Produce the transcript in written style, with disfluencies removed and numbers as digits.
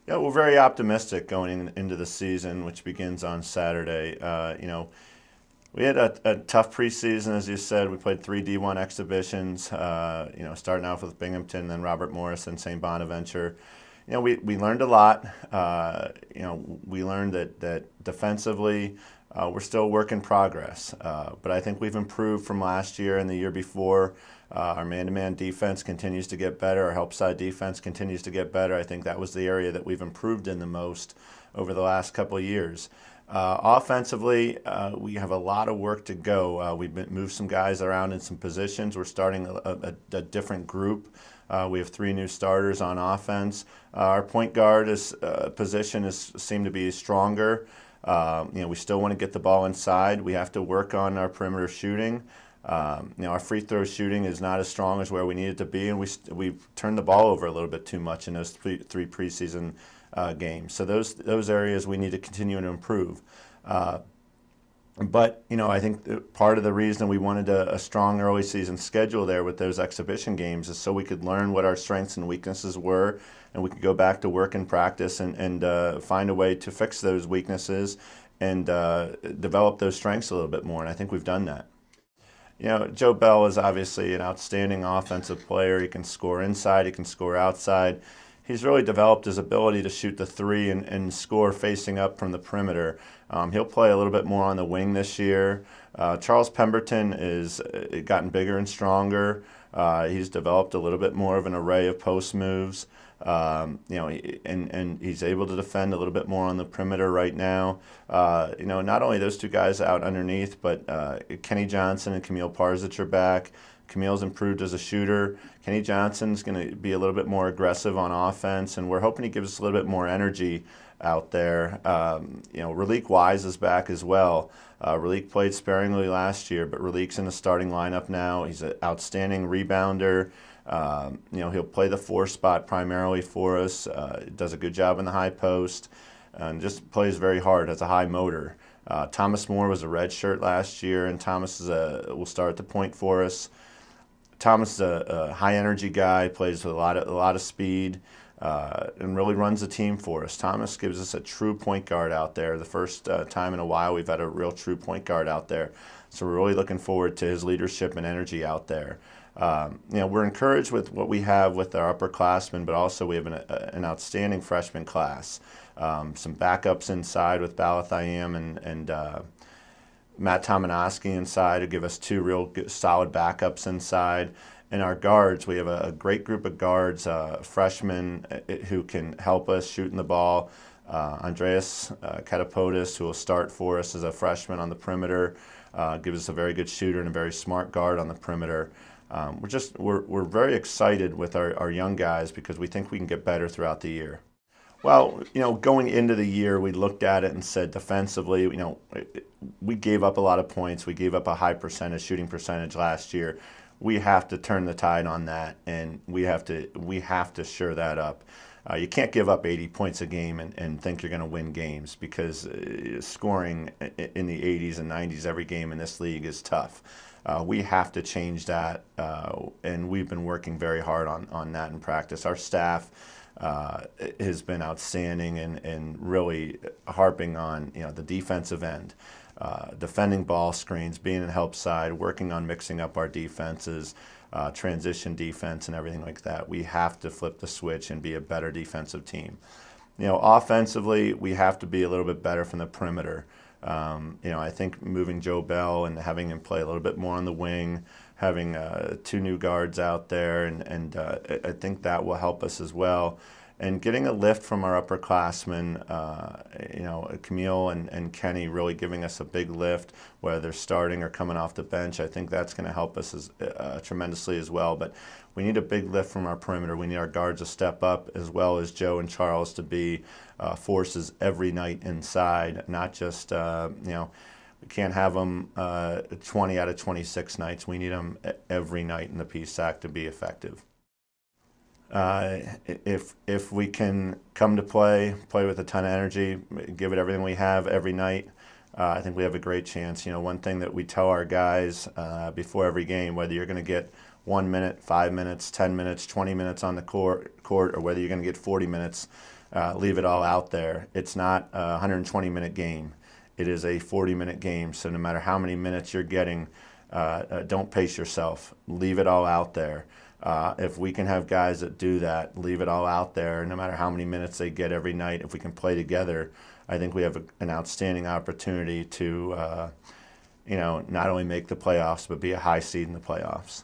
Yeah, we're very optimistic going into the season, which begins on Saturday. We had a tough preseason, as you said. We played three D1 exhibitions, starting off with Binghamton, then Robert Morris, and St. Bonaventure. We learned a lot. We learned that defensively, we're still a work in progress. But I think we've improved from last year and the year before. Our man-to-man defense continues to get better. Our help side defense continues to get better. I think that was the area that we've improved in the most over the last couple of years. Offensively, we have a lot of work to go. We've moved some guys around in some positions. We're starting a different group. We have three new starters on offense. Our point guard position seemed to be stronger. We still want to get the ball inside. We have to work on our perimeter shooting. Our free throw shooting is not as strong as where we need it to be, and we've turned the ball over a little bit too much in those three preseason games. So those areas we need to continue to improve. But I think part of the reason we wanted a strong early season schedule there with those exhibition games is so we could learn what our strengths and weaknesses were, and we could go back to work and practice and find a way to fix those weaknesses and develop those strengths a little bit more. And I think we've done that. Joe Bell is obviously an outstanding offensive player. He can score inside, he can score outside. He's really developed his ability to shoot the three and score facing up from the perimeter. He'll play a little bit more on the wing this year. Charles Pemberton is gotten bigger and stronger. He's developed a little bit more of an array of post moves. And he's able to defend a little bit more on the perimeter right now. Not only those two guys out underneath, but Kenny Johnson and Camille Parzich are back. Camille's improved as a shooter. Kenny Johnson's going to be a little bit more aggressive on offense, and we're hoping he gives us a little bit more energy out there. Raleek Wise is back as well. Raleek played sparingly last year, but Raleek's in the starting lineup now. He's an outstanding rebounder. He'll play the 4 spot primarily for us. Does a good job in the high post, and just plays very hard. Has a high motor. Thomas Moore was a red shirt last year, and Thomas will start at the point for us. Thomas is a high energy guy, plays with a lot of speed, and really runs the team for us. Thomas gives us a true point guard out there. The first time in a while we've had a real true point guard out there. So we're really looking forward to his leadership and energy out there. We're encouraged with what we have with our upperclassmen, but also we have an outstanding freshman class. Some backups inside with Balathayam and Matt Tomanowski inside to give us two real good, solid backups inside. And our guards, we have a great group of guards, freshmen who can help us shooting the ball. Andreas Katapodis, who will start for us as a freshman on the perimeter, gives us a very good shooter and a very smart guard on the perimeter. We're very excited with our young guys because we think we can get better throughout the year. Well, going into the year, we looked at it and said defensively, we gave up a lot of points. We gave up a high shooting percentage last year. We have to turn the tide on that, and we have to shore that up. You can't give up 80 points a game and think you're going to win games because scoring in the 80s and 90s every game in this league is tough. We have to change that, and we've been working very hard on that in practice. Our staff has been outstanding and really harping on the defensive end, defending ball screens, being in help side, working on mixing up our defenses, transition defense and everything like that. We have to flip the switch and be a better defensive team. Offensively, we have to be a little bit better from the perimeter. I think moving Joe Bell and having him play a little bit more on the wing, having two new guards out there, and I think that will help us as well. And getting a lift from our upperclassmen, Camille and Kenny really giving us a big lift, whether they're starting or coming off the bench. I think that's going to help us tremendously as well. But we need a big lift from our perimeter. We need our guards to step up, as well as Joe and Charles to be forces every night inside, not just, we can't have them 20 out of 26 nights. We need them every night in the PSAC to be effective. If we can come to play with a ton of energy, give it everything we have every night, I think we have a great chance. One thing that we tell our guys before every game, whether you're going to get 1 minute, 5 minutes, 10 minutes, 20 minutes on the court, or whether you're going to get 40 minutes, leave it all out there. It's not a 120-minute game. It is a 40-minute game. So no matter how many minutes you're getting, don't pace yourself. Leave it all out there. If we can have guys that do that, leave it all out there, no matter how many minutes they get every night, if we can play together, I think we have an outstanding opportunity to, not only make the playoffs, but be a high seed in the playoffs.